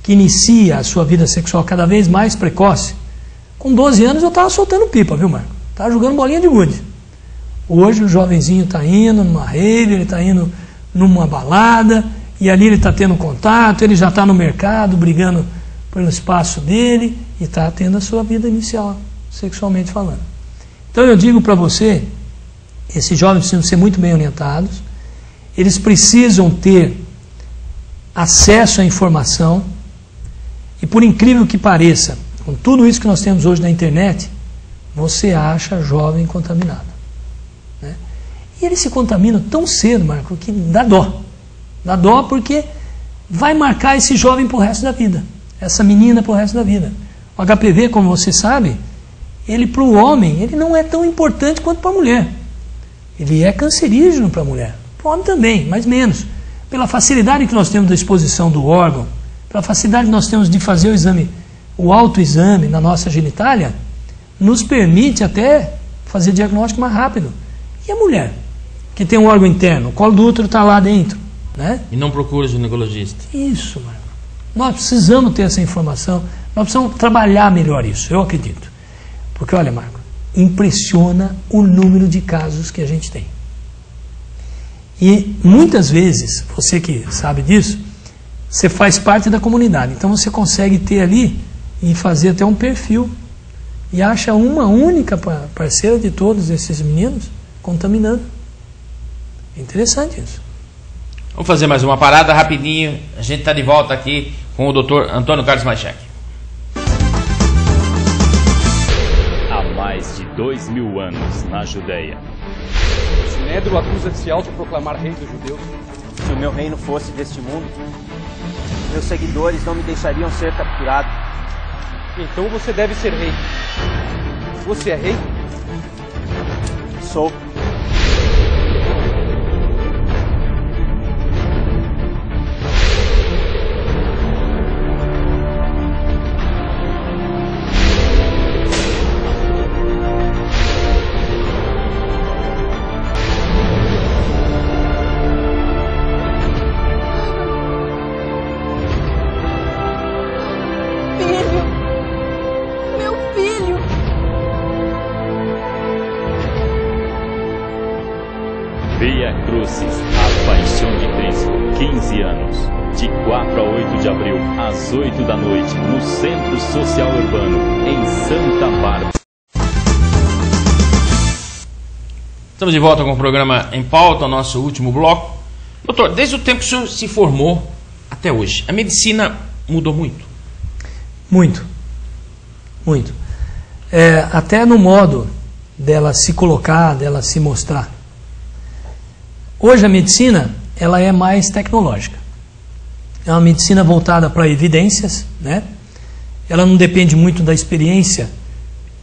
que inicia a sua vida sexual cada vez mais precoce, com 12 anos eu estava soltando pipa, viu, Marco? Estava jogando bolinha de gude. Hoje o jovenzinho está indo numa rave, ele está indo numa balada, e ali ele está tendo contato, ele já está no mercado, brigando pelo espaço dele, e está tendo a sua vida inicial, sexualmente falando. Então eu digo para você, esses jovens precisam ser muito bem orientados, eles precisam ter acesso à informação, e por incrível que pareça, com tudo isso que nós temos hoje na internet, você acha jovem contaminado, né? E eles se contaminam tão cedo, Marco, que dá dó. Dá dó porque vai marcar esse jovem para o resto da vida, essa menina para o resto da vida. O HPV, como você sabe, ele para o homem, ele não é tão importante quanto para a mulher. Ele é cancerígeno para a mulher, para o homem também, mas menos. Pela facilidade que nós temos da exposição do órgão, pela facilidade que nós temos de fazer o exame, o autoexame na nossa genitália, nos permite até fazer diagnóstico mais rápido. E a mulher, que tem um órgão interno, o colo do útero está lá dentro, né? E não procura ginecologista. Isso, Marco. Nós precisamos ter essa informação, nós precisamos trabalhar melhor isso, eu acredito. Porque, olha, Marco, impressiona o número de casos que a gente tem. E muitas vezes, você que sabe disso, você faz parte da comunidade, então você consegue ter ali e fazer até um perfil e acha uma única parceira de todos esses meninos contaminando. É interessante isso. Vamos fazer mais uma parada rapidinho. A gente está de volta aqui com o Dr. Antônio Carlos Machek. Há mais de 2000 anos na Judeia. Sinédrio acusa de se autoproclamar rei dos judeus. Se o meu reino fosse deste mundo, meus seguidores não me deixariam ser capturado. Então você deve ser rei. Você é rei? Sou. Via Crucis, a Paixão de Cristo, 15 anos, de 4 a 8 de abril, às 8 da noite, no Centro Social Urbano, em Santa Bárbara. Estamos de volta com o programa Em Pauta, o nosso último bloco. Doutor, desde o tempo que o senhor se formou até hoje, a medicina mudou muito? Muito. Muito. Até no modo dela se colocar, dela se mostrar. Hoje a medicina, ela é mais tecnológica. É uma medicina voltada para evidências, né? Ela não depende muito da experiência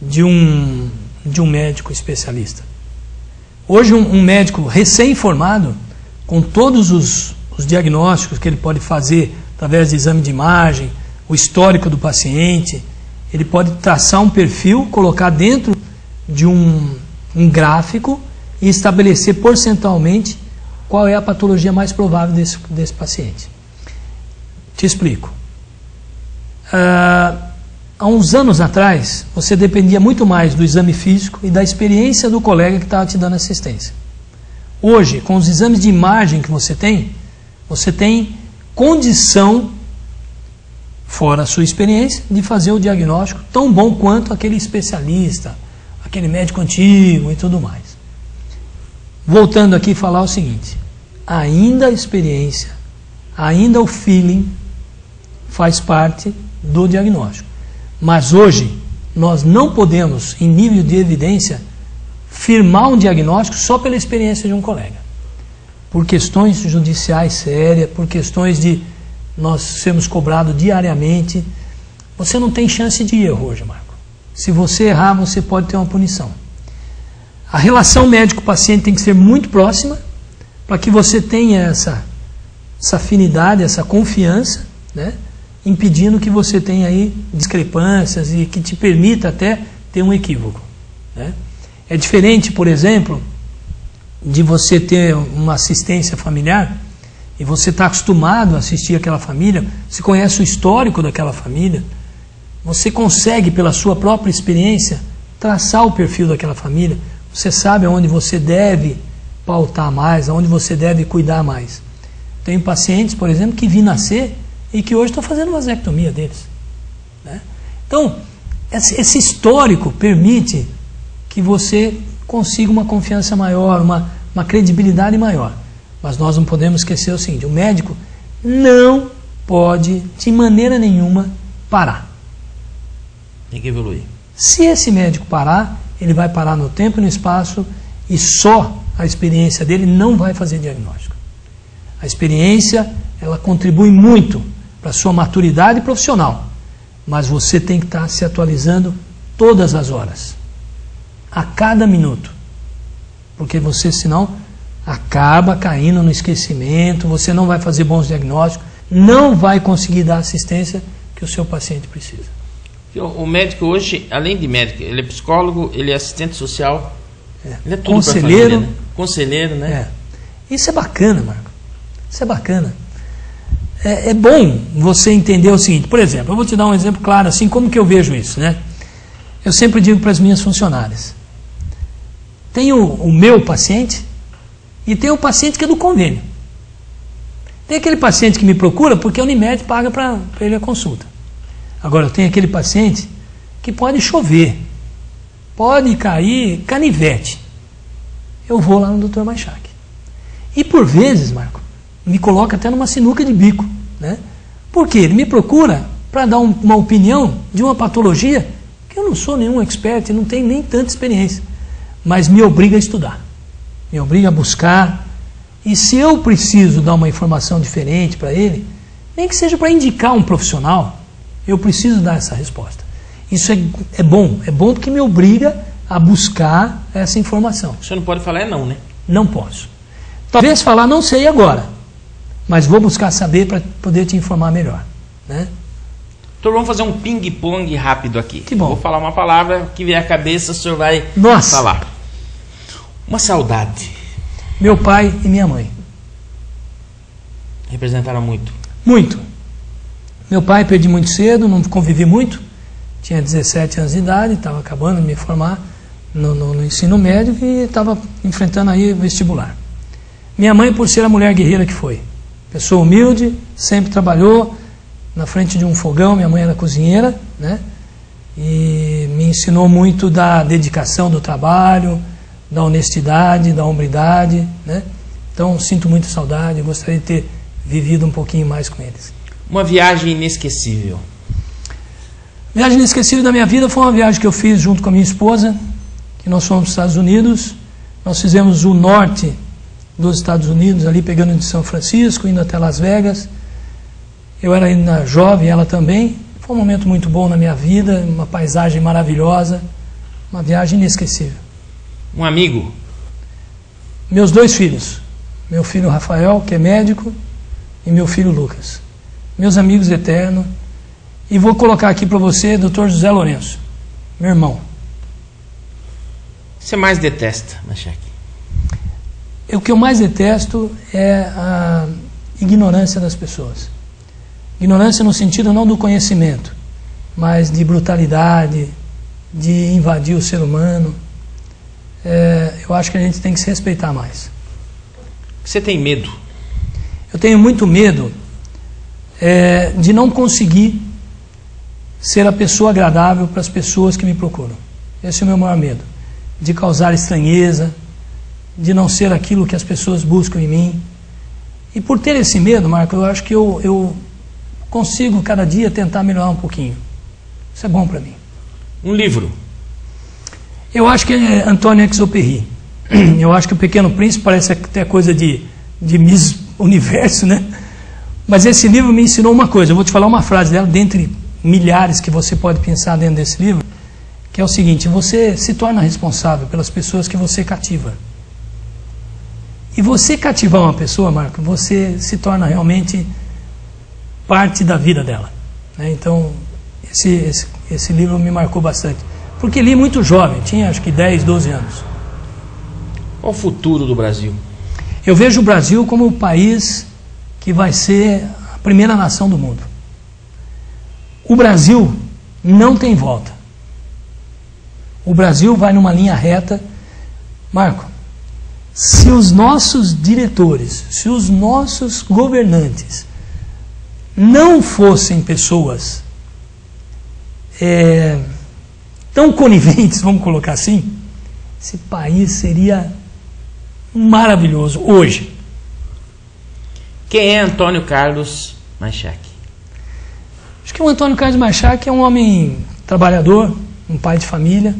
de um médico especialista. Hoje um médico recém-formado, com todos os diagnósticos que ele pode fazer através de exame de imagem, o histórico do paciente, ele pode traçar um perfil, colocar dentro de um gráfico e estabelecer percentualmente qual é a patologia mais provável desse paciente. Te explico. Há uns anos atrás, você dependia muito mais do exame físico e da experiência do colega que estava te dando assistência. Hoje, com os exames de imagem que você tem condição, fora a sua experiência, de fazer o diagnóstico tão bom quanto aquele especialista, aquele médico antigo e tudo mais. Voltando aqui falar o seguinte, ainda a experiência, ainda o feeling faz parte do diagnóstico. Mas hoje, nós não podemos, em nível de evidência, firmar um diagnóstico só pela experiência de um colega. Por questões judiciais sérias, por questões de nós sermos cobrados diariamente, você não tem chance de erro hoje, Marco. Se você errar, você pode ter uma punição. A relação médico-paciente tem que ser muito próxima para que você tenha essa afinidade, essa confiança, né? Impedindo que você tenha aí discrepâncias e que te permita até ter um equívoco, né? É diferente, por exemplo, de você ter uma assistência familiar e você está acostumado a assistir aquela família, você conhece o histórico daquela família, você consegue, pela sua própria experiência, traçar o perfil daquela família, você sabe aonde você deve pautar mais, aonde você deve cuidar mais. Tenho pacientes, por exemplo, que vi nascer e que hoje estão fazendo vasectomia deles, né? Então, esse histórico permite que você consiga uma confiança maior, uma credibilidade maior. Mas nós não podemos esquecer o seguinte: o médico não pode, de maneira nenhuma, parar. Tem que evoluir. Se esse médico parar, ele vai parar no tempo e no espaço, e só a experiência dele não vai fazer diagnóstico. A experiência, ela contribui muito para a sua maturidade profissional, mas você tem que estar se atualizando todas as horas, a cada minuto, porque você, senão, acaba caindo no esquecimento, você não vai fazer bons diagnósticos, não vai conseguir dar a assistência que o seu paciente precisa. O médico hoje, além de médico, ele é psicólogo, ele é assistente social, ele é tudo conselheiro, pra família, né? Conselheiro, né? Isso é bacana, Marco. Isso é bacana. É bom você entender o seguinte, por exemplo, eu vou te dar um exemplo claro, assim, como que eu vejo isso, né? Eu sempre digo para as minhas funcionárias, tem o meu paciente e tem o paciente que é do convênio. Tem aquele paciente que me procura porque a Unimed paga para ele a consulta. Agora, eu tenho aquele paciente que pode chover, pode cair canivete. Eu vou lá no Dr. Maichak. E por vezes, Marco, me coloca até numa sinuca de bico, né? Porque ele me procura para dar uma opinião de uma patologia que eu não sou nenhum expert e não tenho nem tanta experiência, mas me obriga a estudar, me obriga a buscar, e se eu preciso dar uma informação diferente para ele, nem que seja para indicar um profissional, eu preciso dar essa resposta. Isso é bom porque me obriga a buscar essa informação. O senhor não pode falar não, né? Não posso. Talvez falar não sei agora, mas vou buscar saber para poder te informar melhor, né? Então vamos fazer um ping-pong rápido aqui. Que bom. Vou falar uma palavra que vier à cabeça, o senhor vai falar. Uma saudade. Meu pai e minha mãe. Representaram muito? Muito. Meu pai perdi muito cedo, não convivi muito. Tinha 17 anos de idade, estava acabando de me formar no ensino médio e estava enfrentando aí o vestibular. Minha mãe, por ser a mulher guerreira que foi. Pessoa humilde, sempre trabalhou na frente de um fogão, minha mãe era cozinheira, né? E me ensinou muito da dedicação do trabalho, da honestidade, da hombridade, né? Então sinto muita saudade, gostaria de ter vivido um pouquinho mais com eles. Uma viagem inesquecível. A viagem inesquecível da minha vida foi uma viagem que eu fiz junto com a minha esposa, que nós fomos para os Estados Unidos. Nós fizemos o norte dos Estados Unidos, ali pegando de São Francisco, indo até Las Vegas. Eu era ainda jovem, ela também. Foi um momento muito bom na minha vida, uma paisagem maravilhosa, uma viagem inesquecível. Um amigo? Meus 2 filhos. Meu filho Rafael, que é médico, e meu filho Lucas. Meus amigos eternos. E vou colocar aqui para você, Dr. José Lourenço, meu irmão. O que você mais detesta, Maichak? O que eu mais detesto é a ignorância das pessoas. Ignorância no sentido não do conhecimento, mas de brutalidade, de invadir o ser humano. Eu acho que a gente tem que se respeitar mais. Você tem medo? Eu tenho muito medo de não conseguir ser a pessoa agradável para as pessoas que me procuram. Esse é o meu maior medo. De causar estranheza, de não ser aquilo que as pessoas buscam em mim. E por ter esse medo, Marco, eu acho que eu consigo cada dia tentar melhorar um pouquinho. Isso é bom para mim. Um livro? Eu acho que é Antônio Exupéry. Eu acho que o Pequeno Príncipe parece até coisa de Miss Universo, né? Mas esse livro me ensinou uma coisa. Eu vou te falar uma frase dela, dentre milhares que você pode pensar dentro desse livro, que é o seguinte: você se torna responsável pelas pessoas que você cativa. E você cativar uma pessoa, Marco, você se torna realmente parte da vida dela, né? Então, esse livro me marcou bastante. Porque li muito jovem, tinha acho que 10, 12 anos. Qual o futuro do Brasil? Eu vejo o Brasil como o país que vai ser a primeira nação do mundo. O Brasil não tem volta. O Brasil vai numa linha reta. Marco, se os nossos diretores, se os nossos governantes não fossem pessoas tão coniventes, vamos colocar assim, esse país seria maravilhoso hoje. Quem é Antônio Carlos Maichak? Acho que o Antônio Carlos Maichak é um homem trabalhador, um pai de família,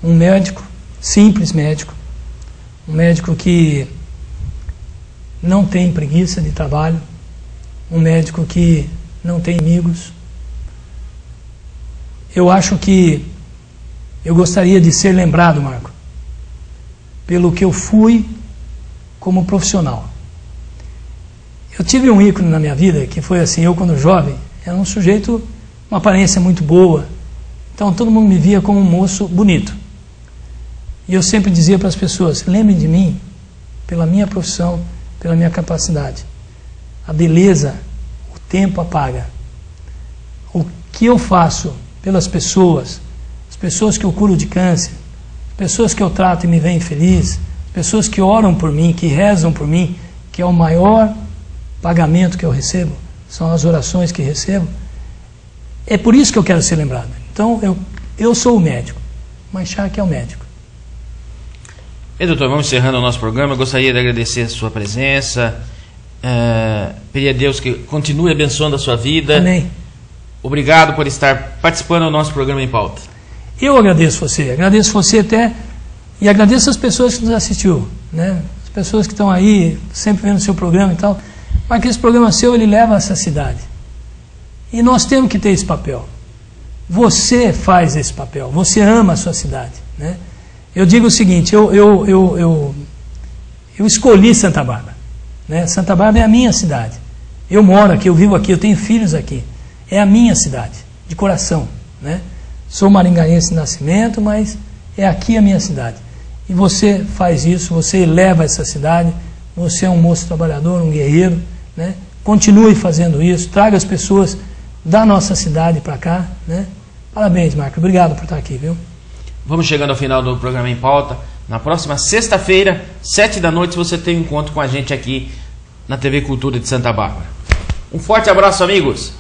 um médico, simples médico, um médico que não tem preguiça de trabalho, um médico que não tem amigos. Eu acho que eu gostaria de ser lembrado, Marco, pelo que eu fui como profissional. Eu tive um ícone na minha vida que foi assim, eu quando jovem, era um sujeito, uma aparência muito boa, então todo mundo me via como um moço bonito. E eu sempre dizia para as pessoas, lembrem de mim pela minha profissão, pela minha capacidade. A beleza, o tempo apaga. O que eu faço pelas pessoas, as pessoas que eu curo de câncer, as pessoas que eu trato e me veem feliz, as pessoas que oram por mim, que rezam por mim, que é o maior pagamento que eu recebo, são as orações que recebo. É por isso que eu quero ser lembrado. Então, eu sou o médico, Maichak é o médico. E doutor, vamos encerrando o nosso programa. Eu gostaria de agradecer a sua presença, pedir a Deus que continue abençoando a sua vida. Amém. Obrigado por estar participando do nosso programa Em Pauta. Eu agradeço você até, e agradeço as pessoas que nos assistiu, né? As pessoas que estão aí, sempre vendo o seu programa e tal, mas que esse programa seu, ele leva a essa cidade. E nós temos que ter esse papel. Você faz esse papel, você ama a sua cidade, né? Eu digo o seguinte, eu escolhi Santa Bárbara, né? Santa Bárbara é a minha cidade. Eu moro aqui, eu vivo aqui, eu tenho filhos aqui. É a minha cidade, de coração, né? Sou maringaense de nascimento, mas é aqui a minha cidade. E você faz isso, você eleva essa cidade, você é um moço trabalhador, um guerreiro, né? Continue fazendo isso, traga as pessoas da nossa cidade para cá, né? Parabéns, Marco, obrigado por estar aqui, viu? Vamos chegando ao final do programa Em Pauta. Na próxima sexta-feira, 7 da noite, você tem um encontro com a gente aqui na TV Cultura de Santa Bárbara. Um forte abraço, amigos!